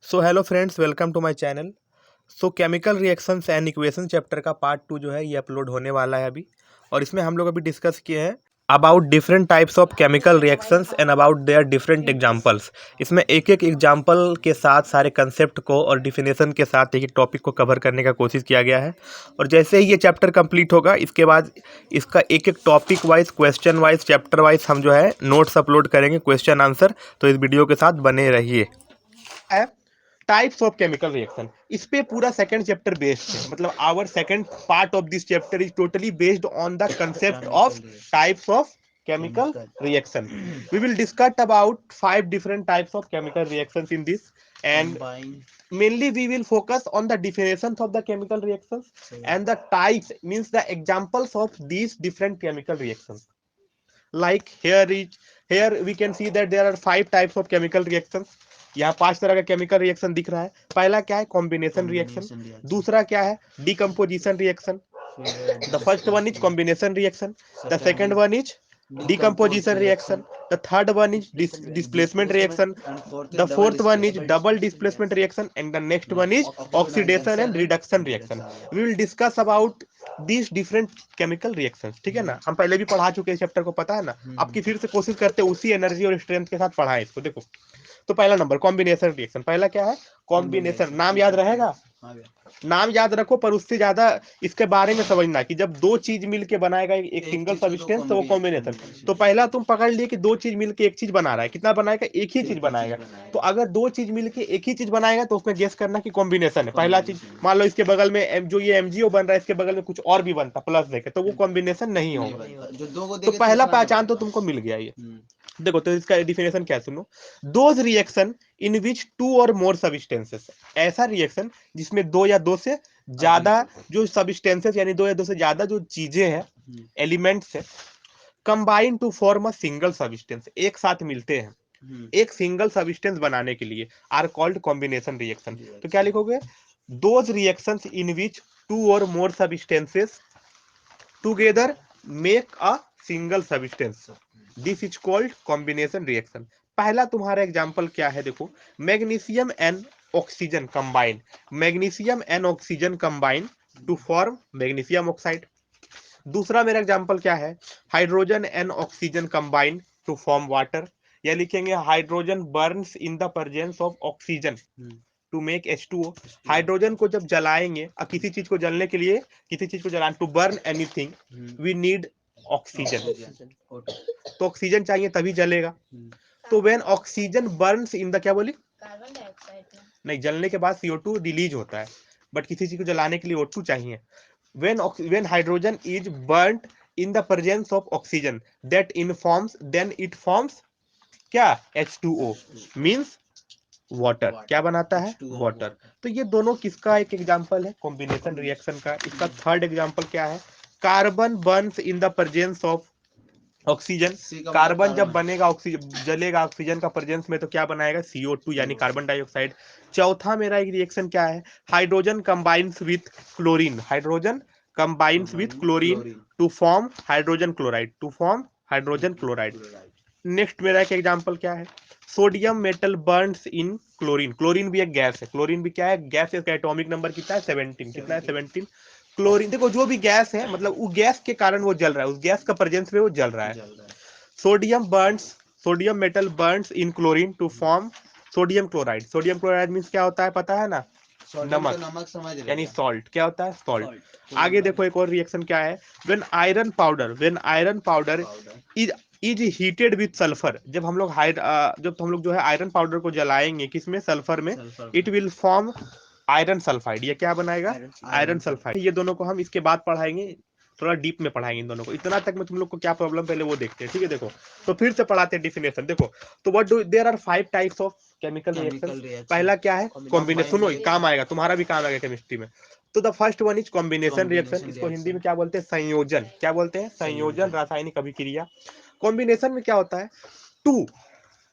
So hello friends, welcome to my channel. So chemical reactions and equation chapter का part 2 जो है ये upload होने वाला है अभी, और इसमें हम लोग अभी डिस्कस किए हैं about different types of chemical reactions and about their different examples. इसमें एक एक एग्जांपल के साथ सारे कंसेप्ट को और डिफिनेशन के साथ एक एक टॉपिक को कवर करने का कोशिश किया गया है। और जैसे ही ये चैप्टर कंप्लीट होगा इसके बाद इसका एक एक topic wise, question wise, chapter wise हम जो है नोट्स अपलोड करेंगे, क्वेश्चन आंसर। तो इस वीडियो के साथ बने रहिए। टाइप्स ऑफ केमिकल रिएक्शन, इस पे पूरा सेकंड चैप्टर बेस्ड है। मतलब our second part of this chapter is totally based on the concept of types of chemical reaction. We will discuss about 5 different types of chemical reactions in this, and mainly we will focus on the definitions of the chemical reactions and the types, means the examples of these different chemical reactions. Like here we can see that there are 5 types of chemical reactions. यहाँ 5 तरह का chemical reaction दिख रहा है। पहला क्या है? Combination reaction. दूसरा क्या है? Decomposition reaction. The first one is combination reaction, the second one is decomposition reaction, the third one is displacement reaction, the fourth one is double displacement reaction, and the next one is oxidation and reduction reaction. We will discuss about these different chemical reactions. ठीक है ना? हम पहले भी पढ़ा चुके हैं chapter को, पता है ना? आपकी फिर से कोशिश करते हैं उसी एनर्जी और स्ट्रेंथ के साथ पढ़ाएं इसको। देखो, तो पहला नंबर कॉम्बिनेशन रिएक्शन। पहला क्या है? कॉम्बिनेशन। नाम याद रहेगा? नाम याद रखो, पर उससे ज्यादा इसके बारे में समझना कि जब दो चीज मिलके बनाएगा एक सिंगल सब्सटेंस तो वो कॉम्बिनेशन। तो पहला तुम पकड़ लिए कि दो चीज मिलके एक चीज बना रहा है। कितना बनाएगा? एक ही चीज बनाएगा। तो अगर दो चीज मिलके एक ही चीज बनाएगा तो उसमें गेस करना कि कॉम्बिनेशन है। पहला चीज, मान लो इसके बगल में जो ये एमजीओ बन रहा है, इसके बगल में कुछ और भी बनता प्लस देके, तो वो कॉम्बिनेशन नहीं होगा। तो पहला पहचान तो तुमको मिल गया ये। देखो, तो इसका डिफिनेशन क्या, सुनो। Those reaction in which two और मोर सब्सटेंसेस, ऐसा रिएक्शन जिसमें दो या दो से ज्यादा जो सब्सटेंसेस, यानी दो या दो से ज्यादा जो चीजें हैं, एलिमेंट्स है, combine to form a single substance, एक साथ मिलते हैं एक सिंगल सब्सटेंस बनाने के लिए, आर कॉल्ड कॉम्बिनेशन रिएक्शन। तो क्या लिखोगे? Those reactions in which two और more substances together make a single substance, this is called combination reaction. पहला तुम्हारा एग्जांपल क्या है? देखो, magnesium and oxygen combine, magnesium and oxygen combine to form magnesium oxide. दूसरा मेरा एग्जांपल क्या है? Hydrogen and oxygen combine to form water, या लिखेंगे hydrogen burns in the presence of oxygen to make H2O। Hydrogen को जब जलाएंगे, किसी चीज को जलने के लिए, किसी चीज को जलाने, to burn anything we need oxygen. तो ऑक्सीजन चाहिए तभी जलेगा। तो when oxygen burns in the, क्या बोली? Carbon dioxide. नहीं, जलने के बाद CO2 रिलीज होता है, बट किसी चीज को जलाने के लिए O2 चाहिए। when hydrogen is burnt in the presence of oxygen, that informs, then it forms क्या? H2O, means water. क्या बनाता है? वाटर। तो ये दोनों किसका एक एग्जांपल है? कॉम्बिनेशन रिएक्शन का। इसका थर्ड एग्जांपल क्या है? Carbon burns in the presence of oxygen. Carbon जब बनेगा, ऑक्सीजन जलेगा ऑक्सीजन का प्रेजेंस में, तो क्या बनाएगा? CO2, यानी कार्बन डाइऑक्साइड। चौथा मेरा एक रिएक्शन क्या है? Hydrogen combines with chlorine, hydrogen combines with chlorine to form hydrogen chloride, to form hydrogen chloride. Next मेरा एक एग्जांपल क्या है? Sodium metal burns in chlorine. Chlorine भी एक गैस है। क्लोरीन भी क्या है? गैस है। इसका एटॉमिक नंबर कितना है? 17। कितना है? 17। क्लोरीन, देखो जो भी गैस है, मतलब वो गैस के कारण वो जल रहा है, उस गैस का प्रेजेंस में वो जल रहा है। Sodium burns, sodium metal burns in chlorine to form sodium chloride. Sodium chloride means क्या होता है पता है ना? नमक समझ, यानी सॉल्ट। क्या होता है? सॉल्ट। आगे देखो एक और रिएक्शन क्या है? When iron powder, when iron powder is heated with sulphur, जब हम लोग जो है आयरन पाउडर को जलाएंगे, किसमें? सल्फर में, it will form iron sulphide. ये क्या बनाएगा? Iron sulphide. ये दोनों को हम इसके बाद पढ़ाएंगे, थोड़ा डीप में पढ़ाएंगे इन दोनों को। इतना तक में तुम लोग को क्या प्रॉब्लम, पहले वो देखते हैं, ठीक है? देखो, तो फिर से पढ़ाते हैं डिफिनेशन। देखो, तो what do, there are 5 types of chemical reaction. पहला क्या है? कॉम्बिनेशन। सुनो, काम आएगा, तुम्हारा भी काम आएगा केमिस्ट्री में। तो the first one is combination reaction. इसको हिंदी में क्या बोलते हैं? संयोजन। क्या बोलते हैं? संयोजन, रासायनिक अभिक्रिया। कॉम्बिनेशन में क्या होता है? टू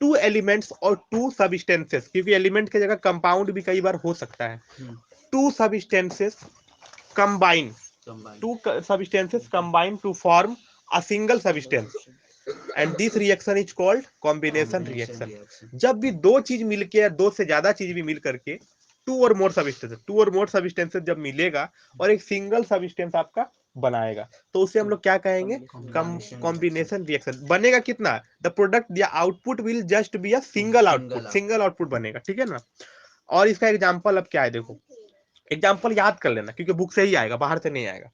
टू एलिमेंट्स और टू सब्सटेंसेस, क्योंकि एलिमेंट की जगह कंपाउंड भी कई बार हो सकता है। two substances combine two substances combine to form a single substance and this reaction is called combination reaction। जब भी दो चीज मिलके या दो से ज्यादा चीज भी मिल करके टू और मोर सब्सटेंसेस जब मिलेगा और एक सिंगल सब्सटेंस आपका बनाएगा तो उसे हम लोग क्या कहेंगे, कॉम्बिनेशन रिएक्शन। बनेगा कितना, द प्रोडक्ट या output will just be a single output बनेगा, ठीक है ना। और इसका एग्जाम्पल अब क्या है, देखो एग्जाम्पल याद कर लेना क्योंकि बुक से ही आएगा, बाहर से नहीं आएगा।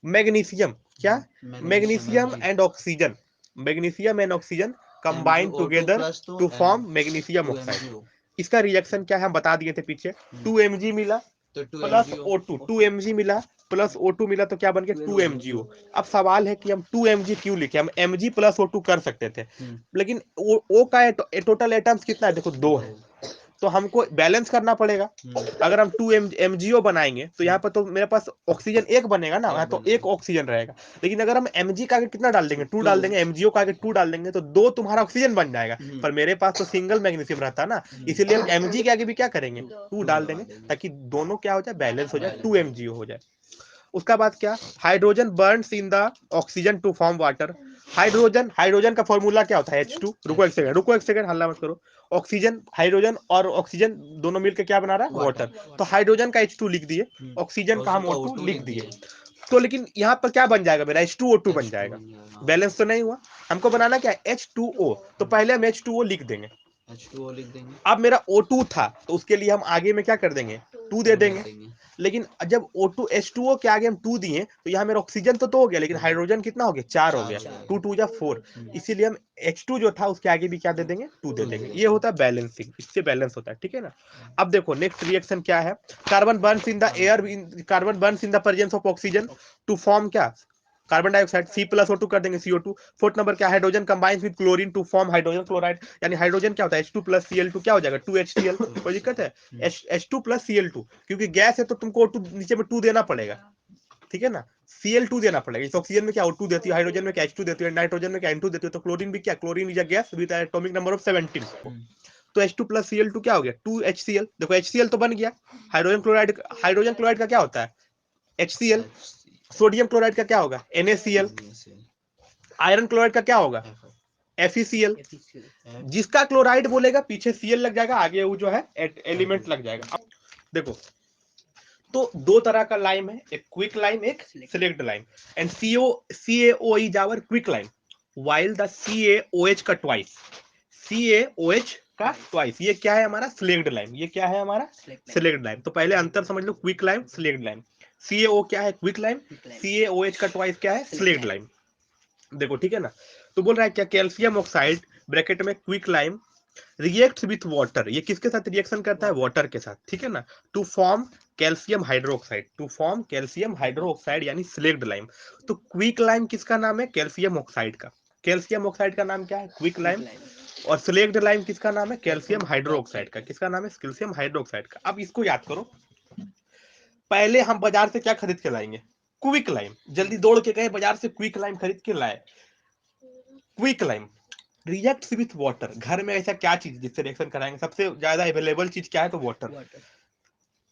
मैग्नीशियम, क्या, magnesium and oxygen, magnesium and oxygen combine together to form magnesium oxide. इसका रिएक्शन क्या है हम बता दिए थे पीछे, 2 mg मिला प्लस O2, 2 mg मिला प्लस O2 मिला तो क्या बन गया 2 MgO। अब सवाल है कि हम 2 mg क्यों लिखे, हम Mg प्लस O2 कर सकते थे, लेकिन O का टोटल एटम्स कितना है, देखो 2 है, तो हमको बैलेंस करना पड़ेगा। अगर हम 2 MgO बनाएंगे तो यहाँ पर तो मेरे पास ऑक्सीजन एक बनेगा ना, यहाँ तो एक ऑक्सीजन रहेगा। लेकिन अगर हम Mg का आगे कितना डाल देंगे, 2 डाल देंगे, MgO का आगे 2 डाल देंगे तो 2 तुम्हारा ऑक्सीजन बन जाएगा। पर मेरे पास तो सिंगल मैग्नीशियम रहता ना, इसीलिए हम Mg के आगे भी क्या करेंगे 2 डाल देंगे ताकि दोनों क्या हो जाए, बैलेंस हो जाए, 2 MgO हो जाए। उसका बाद क्या, hydrogen burns in the oxygen to form water. Hydrogen का फॉर्मूला क्या होता है H2। रुको एक सेकंड हल्ला मत करो। ऑक्सीजन, हाइड्रोजन और ऑक्सीजन दोनों मिलकर क्या बना रहा है, वाटर। तो हाइड्रोजन का H2 लिख दिए, ऑक्सीजन का हम O2 लिख दिए। तो लेकिन यहाँ पर क्या बन जाएगा मेरा, H2O2 बन जाएगा, बैलेंस तो नहीं हुआ। हमको बनाना क्या है H2O, तो पहले हम H2O लिख देंगे। अब मेरा O2 था तो उसके लिए हम आगे में क्या कर देंगे, 2 दे देंगे। लेकिन जब O2 H2O के आगे हम 2 दिए तो यहाँ मेरा ऑक्सीजन तो हो गया, लेकिन हाइड्रोजन कितना हो गया, 4 हो गया, 2 2 जा 4। इसीलिए हम H2 जो था उसके आगे भी क्या दे देंगे, 2 दे देंगे। ये होता है बैलेंसिंग, इससे बैलेंस होता है, ठीक है ना। अब देखो नेक्स्ट रिएक्शन क्या है, carbon burns in the air, carbon burns in the presence of oxygen to form क्या, carbon dioxide, C plus O2 कर देंगे CO2। फोर्थ नंबर क्या, hydrogen combines with chlorine to form hydrogen chloride, यानी hydrogen क्या होता है H2 plus Cl2 क्या हो जाएगा 2HCl। कोई दिक्कत है, H2 प्लस Cl2, क्योंकि गैस है तो तुमको O2 नीचे में 2 देना पड़ेगा, ठीक है ना, Cl2 देना पड़ेगा। इस ऑक्सीजन में क्या O2 देती है, हाइड्रोजन में क्या H2 देती है, नाइट्रोजन में क्या N2 देती है, तो क्लोरीन भी क्या, chlorine is a gas with atomic number of 17। तो H2 प्लस Cl2 क्या हो गया 2HCl। देखो HCl तो बन गया, हाइड्रोजन क्लोराइड का क्या होता है HCl। सोडियम क्लोराइड का क्या होगा NaCl। आयरन क्लोराइड का क्या होगा FeCl। जिसका क्लोराइड बोलेगा पीछे Cl लग जाएगा, आगे वो जो है एलिमेंट लग जाएगा। देखो तो दो तरह का लाइम है, एक क्विक लाइम एक slaked lime, and CaO is our quick lime while the CaOH का ट्वाइस, CaOH का ट्वाइस, ये क्या है हमारा सिलेक्ट लाइम, ये क्या है हमारा सिलेक्ट लाइम। तो पहले अंतर समझ लो, quick lime slaked lime, CaO क्या है क्विक लाइम, CaOH का ट्वाइस क्या है सिलेक्ट लाइम। देखो ठीक है ना, तो बोल रहा है क्या, कैल्शियम ऑक्साइड ब्रैकेट में quick lime reacts with water, ये किसके साथ रिएक्शन करता है, वाटर के साथ, ठीक है ना, to form calcium hydroxide, to form calcium hydroxide यानी सिलेक्ट लाइम। तो क्विक लाइम किसका नाम है, कैल्शियम ऑक्साइड का, कैल्शियम ऑक्साइड का नाम क्या है क्विक लाइम, और सिलेक्ट लाइम किसका नाम है कैल्शियम हाइड्रोक्साइड का, किसका नाम है कैल्शियम हाइड्रोक्साइड का। अब इसको याद करो, पहले हम बाजार से क्या खरीद के लाएंगे, क्विक लाइम, जल्दी दौड़ के गए बाजार से क्विक लाइम खरीद के लाए, quick lime reacts with water. घर में ऐसा क्या चीज जिससे रिएक्शन कराएंगे, सबसे ज्यादा अवेलेबल चीज क्या है तो water.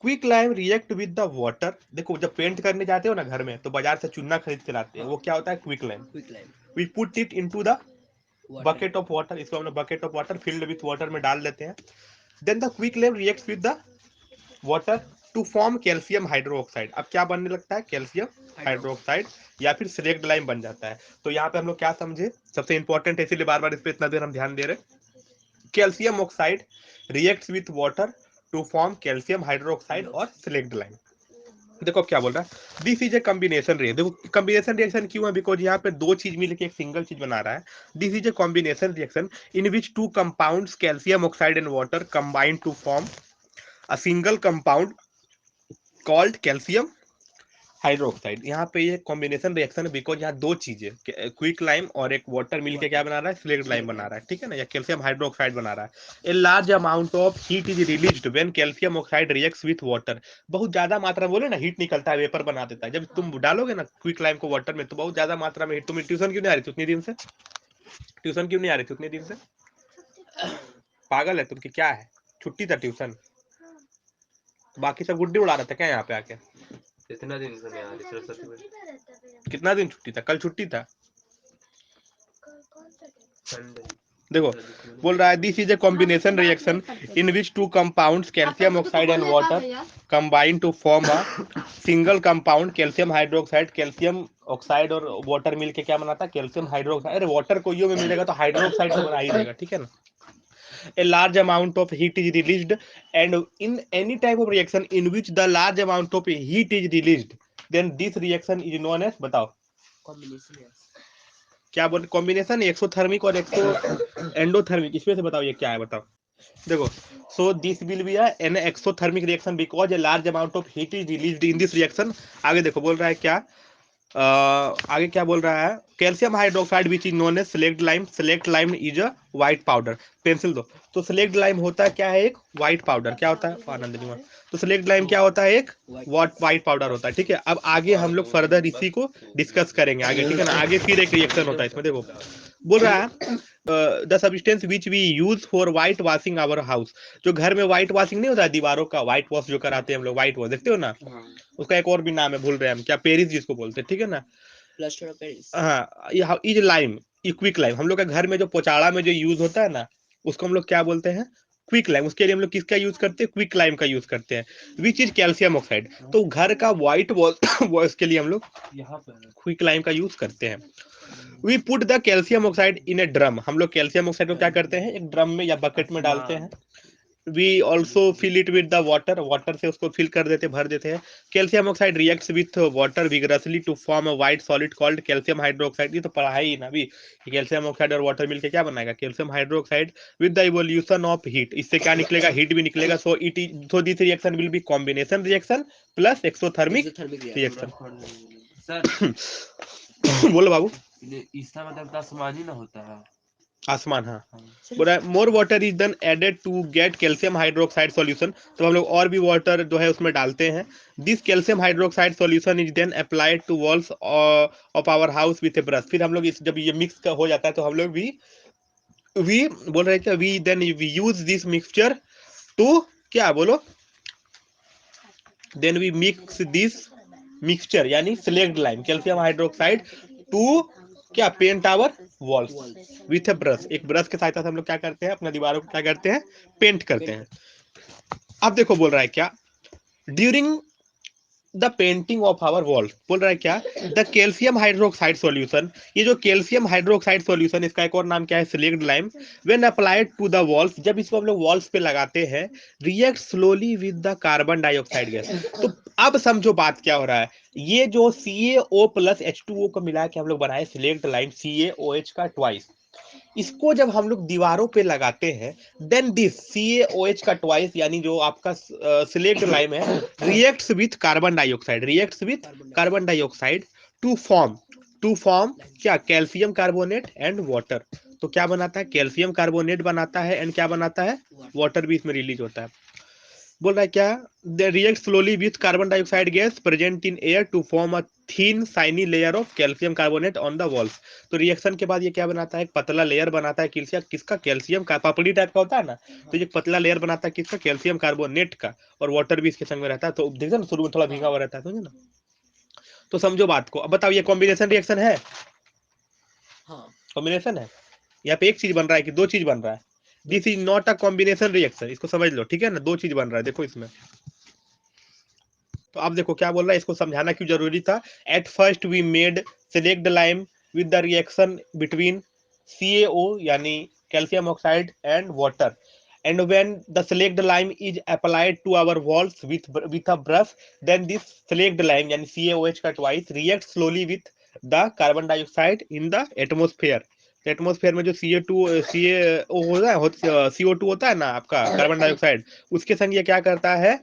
Quick lime react with the water. देखो जब पेंट करने जाते हो ना घर में तो बाजार से चुन्ना खरीद के लाते हैं, वो क्या होता है quick lime. We put it into the bucket of water, इसको हम bucket of water filled with water में डाल देते हैं। Then the quick lime reacts with the water to form calcium hydroxide. अब क्या बनने लगता है कैल्शियम हाइड्रोक्साइड या फिर सिलेक्ट लाइम बन जाता है। तो यहाँ पे हम लोग क्या समझे, सबसे इंपॉर्टेंट है इसीलिए बार बार इस पे इतना देर हम ध्यान दे रहे, calcium oxide reacts with water to form calcium hydroxide और सिलेक्ट लाइम। देखो क्या बोल रहा है, this is a combination reaction. देखो कॉम्बिनेशन रिएक्शन क्यों है, बिकॉज यहाँ पे दो चीज मिलकर एक सिंगल चीज बना रहा है। This is a combination reaction in which two compounds calcium oxide and water combine to form a single compound called calcium hydroxide. यहाँ पे ये कॉम्बिनेशन रिएक्शन है बिकॉज यहाँ दो चीजें क्विक लाइम और एक वाटर मिलके क्या बना रहा है सिलेक्ट लाइम बना रहा है, ठीक है ना, या कैल्शियम हाइड्रोक्साइड बना रहा है। A large amount of heat is released when calcium oxide reacts with water. बहुत ज्यादा मात्रा बोले ना हीट निकलता है, वेपर बना देता है। जब तुम डालोगे ना क्विक लाइम को वाटर में तो बहुत ज्यादा मात्रा में हीट। तुम्हें ट्यूशन क्यों नहीं आ रही थी उतनी दिन से, ट्यूशन क्यों नहीं आ रही थी उतने दिन से, पागल है तुम कि क्या है, छुट्टी था ट्यूशन। बाकी सब गुड्डी उड़ा रहा था क्या यहाँ पे आके? इतना दिन से नहीं आ रही सरस्वती पूजा। कितना दिन छुट्टी था? कल छुट्टी था। संडे। देखो बोल रहा है this is a combination reaction in which two compounds calcium oxide and water combine to form a single compound calcium hydroxide. Calcium oxide और वाटर मिलके क्या बनाता है? Calcium hydroxide. अरे वाटर को यो में मिलेगा तो हाइड्रोक्साइड तो बना ही देगा, ठीक है ना। A large amount of heat is released, and in any type of reaction in which the large amount of heat is released, then this reaction is known as, बताओ कॉम्बिनेशन। क्या बोल? कॉम्बिनेशन एक्सोथर्मिक और एक्सो endothermic, इसमें से बताओ ये क्या है, बताओ। देखो so this will be an exothermic reaction because a large amount of heat is released in this reaction. आगे देखो बोल रहा है क्या, आगे क्या बोल रहा है? Calcium hydroxide which is known as slaked lime. Slaked lime is a white powder. Pencil दो। तो सेलेक्ट लाइम होता है क्या है? एक व्हाइट पाउडर। क्या होता है? आनंद निमा। तो सेलेक्ट लाइम क्या होता है? एक व्हाइट पाउडर होता है, ठीक है। अब आगे हम लोग फर्दर इसी को डिस्कस करेंगे आगे, ठीक है ना। आगे फिर एक रिएक्शन होता है इसमें। देखो बोल रहा है the substance which we use for white washing our house. जो घर में व्हाइट वॉशिंग नहीं होता है, दीवारों का व्हाइट वॉश जो कराते हैं हम लोग, व्हाइट वॉश देखते हो ना, उसका एक और भी नाम है, भूल रहे हैं हम, क्या, पेरिस जिसको बोलते हैं, ठीक है ना। Plaster of Paris. हाँ, इज लाइम, क्विक लाइम। हम लोग का घर में जो पोचाड़ा में जो यूज होता है ना, उसको हम लोग क्या बोलते हैं? Quick lime. उसके लिए हम लोग किसका यूज करते हैं? क्विक लाइम का यूज करते हैं, विच इज कैल्शियम ऑक्साइड। तो घर का व्हाइट वॉश के लिए हम लोग क्विक लाइम का यूज करते हैं। We put the calcium oxide in a drum. हम लोग कैल्शियम ऑक्साइड को क्या करते हैं? एक ड्रम में या बकेट में डालते हैं। We also fill it with the water. Water से उसको फिल कर देते, भर देते हैं। Calcium oxide reacts with water vigorously to form a white solid called calcium hydroxide. ये तो पढ़ा ही ना अभी। कैल्शियम ऑक्साइड और वाटर मिलकर क्या बनाएगा? Calcium hydroxide with the evolution of heat. इससे क्या निकलेगा? हीट भी निकलेगा। So it is, so this reaction will be combination reaction plus exothermic reaction. Sir बोलो बाबू। इसका मतलब आसमानी ना होता है। आसमान, हाँ। बोल रहा है more water is then added to get calcium hydroxide solution. तो हम लोग और भी वाटर जो है उसमें डालते हैं। This calcium hydroxide solution is then applied to walls of our house with a brush. फिर हम लोग इस, जब ये मिक्स हो जाता है तो हम लोग वी बोल रहे हैं क्या, we then we use this mixture to, क्या बोलो, then we mix this mixture यानी slaked lime calcium hydroxide to, क्या, paint our walls with a brush. एक ब्रश के सहायता से हम लोग क्या करते हैं? अपने दीवारों को क्या करते हैं? पेंट करते हैं। अब देखो बोल रहा है क्या, during the painting of our wall. बोल रहा है क्या, द कैल्शियम हाइड्रोक्साइड सॉल्यूशन। ये जो कैल्शियम हाइड्रोक्साइड सॉल्यूशन, इसका एक और नाम क्या है? Slaked lime. When applied to the walls, जब इसको हम लोग वॉल्स पे लगाते हैं, react slowly with the carbon dioxide gas. तो अब समझो बात क्या हो रहा है। ये जो CaO प्लस H2O को मिला के हम लोग बनाए सिलेक्ट लाइम, CaOH का ट्वाइस, इसको जब हम लोग दीवारों पे लगाते हैं, देन दिस CaOH का ट्वाइस यानी जो आपका सिलेक्ट लाइम है, reacts with carbon dioxide, reacts with carbon dioxide to form क्या? Calcium carbonate and water. तो क्या बनाता है? कैल्शियम कार्बोनेट बनाता है एंड क्या बनाता है? वाटर भी इसमें रिलीज होता है। बोल रहा है क्या, they react slowly with carbon dioxide gas present in air to form a thin shiny layer of calcium carbonate on the walls. तो रिएक्शन के बाद ये क्या बनाता है? एक पतला लेयर बनाता है कैल्शियम, किसका? कैल्शियम का, पापड़ी टाइप का होता है ना, तो ये पतला लेयर बनाता है किसका? कैल्शियम कार्बोनेट का। और वाटर भी इसके संग में रहता है, तो देखो ना शुरू में थोड़ा भीगा हुआ रहता है, समझे ना। तो समझो बात को। अब बताओ ये कॉम्बिनेशन रिएक्शन है? कॉम्बिनेशन है। यहाँ पे एक चीज बन रहा है कि दो चीज बन रहा है? This is not a combination reaction, इसको समझ लो, ठीक है ना। दो चीज बन रहा है, देखो इसमें। तो अब देखो क्या बोल रहा है, इसको समझाना क्यों जरूरी था। At first we made slaked lime with the reaction between CaO यानी calcium oxide and water, and when the select lime is applied to our walls with a brush, then this select lime यानी CaOH का twice reacts slowly with the carbon dioxide in the atmosphere। Atmosphere में जो CaO होता है, CO2 होता है ना आपका, कार्बन डाइऑक्साइड, उसके संग ये क्या करता है?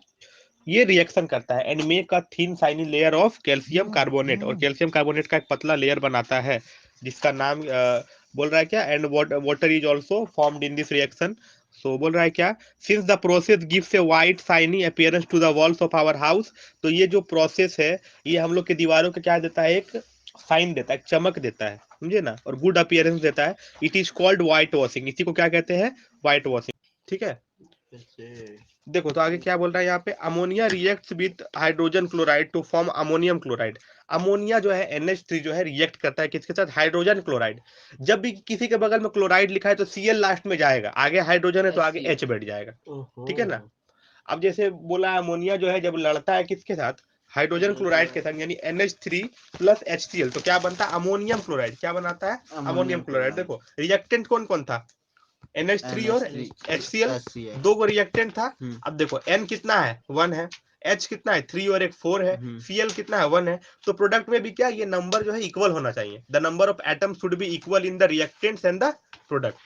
ये रिएक्शन करता है and make a thin shiny layer of calcium carbonate. और कैल्शियम कार्बोनेट का एक पतला लेयर बनाता है जिसका नाम बोल रहा है क्या, and water is also formed in this reaction. So बोल रहा है क्या, since the process gives a white shiny appearance to the walls of our house. तो ये जो प्रोसेस है ये हम लोग के दीवारों के क्या देता है? एक साइन देता है, चमक देता है, समझे ना, और गुड अपीयरेंस देता है। It is called white washing. इसी को क्या कहते हैं? व्हाइट वॉशिंग, ठीक है। देखो तो आगे क्या बोल रहा है यहाँ पे, ammonia reacts with hydrogen chloride to form ammonium chloride. Ammonia जो है NH3 जो है रिएक्ट करता है किसके साथ, हाइड्रोजन क्लोराइड। जब भी किसी के बगल में क्लोराइड लिखा है तो Cl लास्ट में जाएगा, आगे हाइड्रोजन है तो आगे H बैठ जाएगा, ठीक है ना। अब जैसे बोला अमोनिया जो है जब लड़ता है किसके साथ, हाइड्रोजन क्लोराइड के साथ, यानी NH3 प्लस HCl, तो क्या बनता है, अमोनियम क्लोराइड। क्या बनाता है, अमोनियम क्लोराइड। देखो रिएक्टेंट कौन कौन था, NH3 और HCl, दो को रिएक्टेंट था। अब देखो N कितना है, 1 है, H कितना है, 3 और एक 4 है, Cl कितना है, 1 है। तो प्रोडक्ट में भी क्या, ये नंबर जो है इक्वल होना चाहिए, the number of atoms should be equal in the reactants and the product.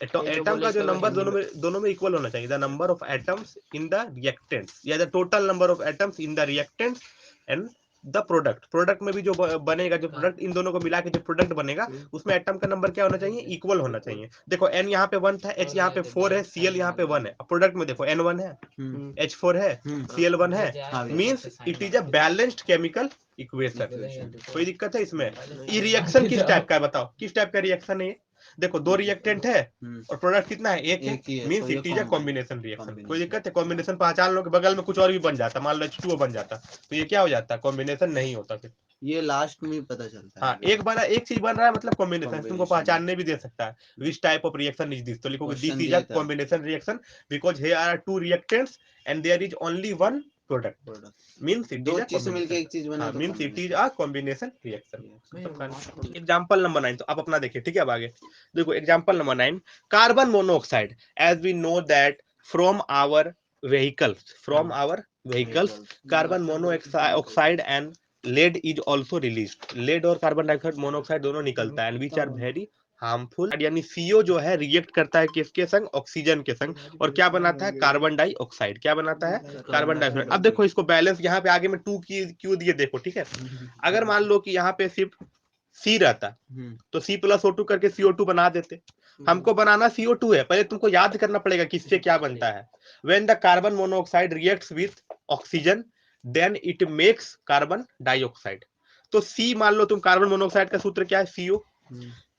Atom का जो नंबर दोनों में इक्वल होना चाहिए, the number of atoms in the reactants या the total number of atoms in the reactants and the product. Product में भी जो बनेगा, जो प्रोडक्ट, इन दोनों को मिला के जो प्रोडक्ट बनेगा उसमें एटम का नंबर क्या होना चाहिए, इक्वल होना चाहिए। देखो N यहाँ पे 1 था, H यहाँ पे 4 है, Cl यहाँ पे 1 है। प्रोडक्ट में देखो N1 है, H4 है, Cl1 है, means it is a balanced chemical equation. कोई दिक्कत है इसमें। ये रिएक्शन किस टाइप का है बताओ, किस टाइप का रिएक्शन है ये। देखो दो रिएक्टेंट है और प्रोडक्ट कितना है, एक है, means it is a combination reaction. कोई दिक्कत है, कॉम्बिनेशन पहचान लो कि बगल में कुछ और भी बन जाता, मान लो H2O बन जाता तो ये क्या हो जाता, कॉम्बिनेशन नहीं होता फिर, ये लास्ट में पता चलता है। हाँ एक चीज बन रहा है मतलब कॉम्बिनेशन, तुमको पहचानने भी दे सकता है। Which type of reaction is this, तो लिखोगे this is a combination reaction because here are two reactants and there is only one product, means it दो इज चीज से मिलके एक चीज बना, means it is a combination reaction. Example number 9, तो आप अपना देखिए, ठीक है। अब आगे देखो example number 9, carbon monoxide. As we know that from our vehicles carbon monoxide and lead is also release. Lead और कार्बन डाइऑक्साइड मोनोऑक्साइड दोनों निकलता है, and which are very harmful. यानी CO जो है रिएक्ट करता है किसके संग, ऑक्सीजन के संग, और क्या बनाता है, कार्बन डाइऑक्साइड। क्या बनाता है, कार्बन डाइऑक्साइड। अब देखो इसको बैलेंस, यहाँ पे आगे में 2 की क्यों दिए देखो, ठीक है। अगर मान लो कि यहाँ पे सिर्फ C रहता तो C प्लस O2 करके CO2 बना देते। हमको बनाना CO2 है, पहले तुमको याद करना पड़ेगा किससे क्या बनता है। When the carbon monoxide reacts with oxygen then it makes carbon dioxide. तो C मान लो तुम, कार्बन मोनोऑक्साइड का सूत्र क्या है, CO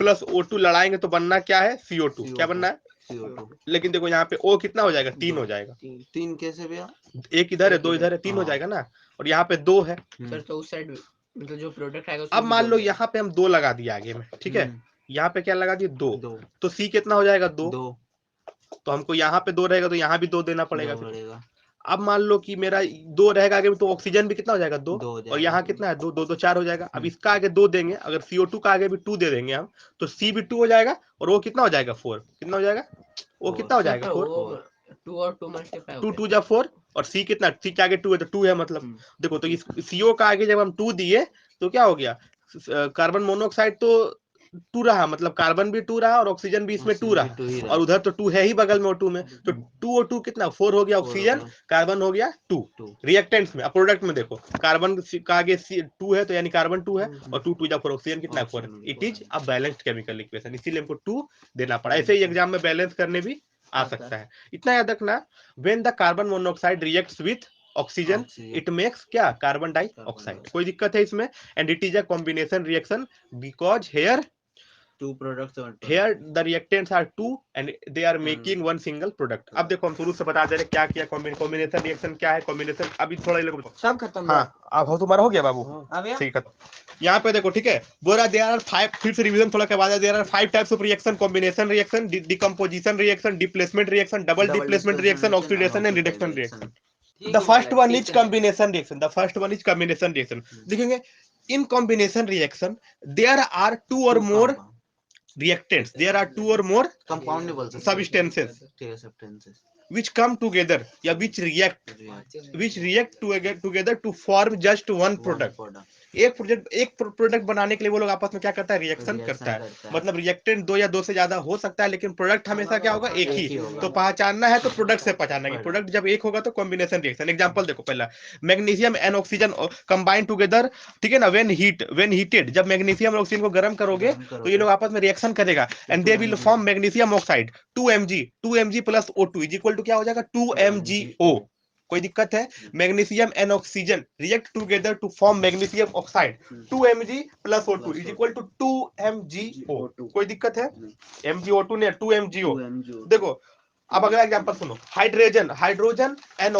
प्लस O2 लड़ाएंगे तो बनना क्या है, CO2। क्या बनना है, CO2। लेकिन देखो यहाँ पे O कितना हो जाएगा, 3 हो जाएगा। 3 कैसे भैया, एक इधर है, 2 इधर है, 3 हो जाएगा ना, और यहाँ पे 2 है। सर तो उस साइड मतलब जो प्रोडक्ट आएगा अब मान लो यहाँ पे हम 2 लगा दिए आगे में, ठीक है। यहाँ पे क्या लगा दिए, 2, तो C कितना हो जाएगा, 2। तो हमको यहाँ पे 2 रहेगा तो यहाँ भी 2 देना पड़ेगा फिर। अब मान लो कि मेरा 2 रहेगा आगे में, तो ऑक्सीजन भी कितना हो जाएगा, 2, और यहाँ कितना है, 2, 2, 2, 4 हो जाएगा। अब इसका आगे 2 देंगे, अगर CO2 का आगे भी 2 दे देंगे हम, तो C भी 2 हो जाएगा, और वो कितना हो जाएगा, 4। कितना हो जाएगा, वो कितना हो जाएगा, 4। 2 और 2 मल्टीप्लाई 2 2 जा 4, और C कितना, C के आगे 2 है तो 2 है मतलब। देखो तो इस CO का आगे जब हम 2 दिए तो क्या हो गया, कार्बन मोनोऑक्साइड तो 2 रहा, मतलब कार्बन भी 2 रहा और ऑक्सीजन भी इसमें 2 रहा, और उधर तो 2 है ही बगल में O2 में, तो 2 और 2 कितना, 4 हो गया ऑक्सीजन, कार्बन हो गया 2 रिएक्टेंट्स में। अब प्रोडक्ट में देखो कार्बन का आगे 2 है तो यानी कार्बन 2 है, और 2 2 जा 4, ऑक्सीजन कितना है, 4। It is a balanced chemical equation, इसीलिए हमको 2 देना पड़ा। ऐसे ही एग्जाम में बैलेंस करने भी आ सकता है। इतना याद रखना, when the carbon monoxide reacts with oxygen it makes क्या, कार्बन डाइऑक्साइड। कोई दिक्कत है इसमें, and it is a combination reaction because here two products और here the reactants are 2 and they are making one single product। अब देखो हम शुरू से बता दे रहे क्या क्या कॉम्बिनेशन रिएक्शन क्या है, कॉम्बिनेशन अभी थोड़ा ये लोग सब खत्म। हाँ अब हो, तुम्हारा हो गया बाबू, अब यार ठीक है। यहाँ पे देखो, ठीक है, बोरा देयर आर 5, फिर से रिवीजन थोड़ा करवा दे, there are 5 types of reaction, combination reaction, decomposition reaction, displacement reaction, double displacement reaction, oxidation and reduction reaction. The first one is combination reaction, the first one is combination reaction. देखेंगे in combination reaction there are 2 or more reactants, there are 2 or more compound नहीं बोल सकते, substances ठीक है, substances which come together या which react together to form just one product। एक product बनाने के लिए वो लोग आपस में क्या करता है, रिएक्शन करता है। मतलब रिएक्टेंट 2 या 2 से ज्यादा हो सकता है, लेकिन प्रोडक्ट हमेशा क्या होगा, एक ही। तो पहचानना है तो प्रोडक्ट से पहचानना है, प्रोडक्ट जब एक होगा तो कॉम्बिनेशन रिएक्शन। एग्जांपल देखो, पहला magnesium and oxygen combine together, ठीक है ना। व्हेन हीटेड, जब मैग्नीशियम और ऑक्सीजन को गर्म करोगे तो ये लोग आपस में रिएक्शन करेगा, and they will form magnesium oxide 2Mg plus O2 is equal to क्या हो जाएगा, 2MgO। कोई दिक्कत है, magnesium and oxygen react together to form magnesium oxide 2Mg plus O2 is equal to 2MgO। कोई दिक्कत है, MgO2 ने 2MgO। देखो अब अगला एग्जांपल सुनो, hydrogen and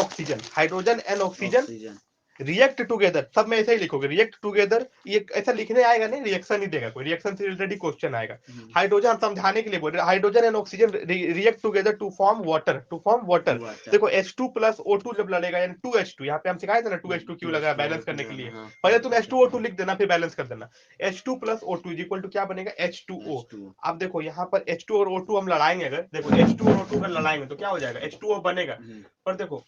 oxygen react together, सब में ऐसे ही लिखोगे रिएक्ट टुगेदर, ये ऐसा लिखने आएगा नहीं, रिएक्शन ही देगा कोई, रिएक्शन से रिलेटेड ही क्वेश्चन आएगा। हाइड्रोजन हम समझाने के लिए बोल रहे हैं, hydrogen and oxygen react together to form water. देखो H2 प्लस O2 जब लड़ेगा यानी 2H2, यहाँ पे हम सिखाए थे ना 2H2 क्यों लगा बैलेंस करने के लिए, पहले तुम H2O2 लिख देना फिर बैलेंस कर देना। H2 plus O2 is equal to क्या बनेगा H2O। अब देखो यहाँ पर H2 और O2 हम लड़ाएंगे, अगर देखो H2 और O2 अगर लड़ाएंगे तो क्या हो जाएगा, H2O बनेगा, पर देखो